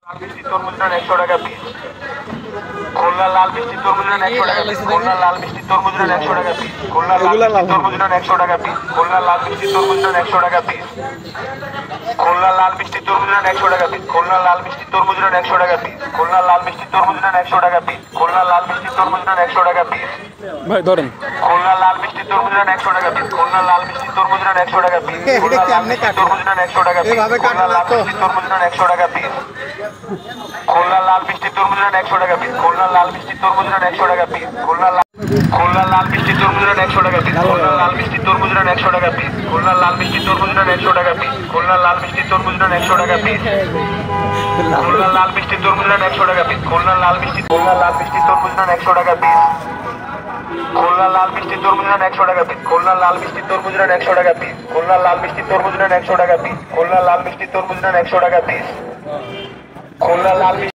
লাল মিষ্টি তরমুজ নেন 100 টাকা পিস। খুলনা লাল মিষ্টি তরমুজ নেন 100 টাকা পিস। খুলনা লাল মিষ্টি তরমুজ নেন 100 টাকা পিস। খুলনা লাল মিষ্টি তরমুজ নেন 100 টাকা পিস। খুলনা লাল মিষ্টি তরমুজ নেন 100 টাকা পিস। খুলনা লাল মিষ্টি তরমুজ নেন 100 টাকা পিস। খুলনা লাল মিষ্টি তরমুজ নেন 100 টাকা পিস। খুলনা লাল মিষ্টি তরমুজ নেন 100 টাকা পিস। খুলনা লাল মিষ্টি তরমুজ নেন 100 টাকা পিস। ভাই ধরেন খুলনা লাল মিষ্টি তরমুজ নেন 100 টাকা পিস। খুলনা লাল মিষ্টি তরমুজ নেন 100 টাকা পিস। খুলনা লাল মিষ্টি তরমুজ নেন 100 টাকা পিস। খুলনা লাল মিষ্টি তরমুজ নেন 100 টাকা পিস। খুলনা লাল মিষ্টি তরমুজ নেন 100 টাকা পিস। খুলনা লাল মিষ্টি তরমুজ নেন 100 টাকা পিস। খুলনা লাল মিষ্টি তরমুজ নেন 100 টাকা পিস। খুলনা লাল মিষ্টি তরমুজ নেন 100 টাকা পিস। খুলনা লাল মিষ্টি তরমুজ নেন 100 টাকা পিস। খুলনা লাল মিষ্টি তরমুজ নেন 100 টাকা পিস। খুলনা লাল মিষ্টি তরমুজ নেন 100 টাকা পিস। খুলনা লাল মিষ্টি তরমুজ নেন 100 টাকা পিস। খুলনা লাল মিষ্টি তরমুজ নেন 100 টাকা পিস। খুলনা লাল মিষ্টি তরমুজ নেন 100 টাকা পিস। খুলনা লাল মিষ্টি তরমুজ নেন 100 টাকা পিস। খুলনা লাল মিষ্টি তরমুজ নেন 100 টাকা পিস। খুলনা লাল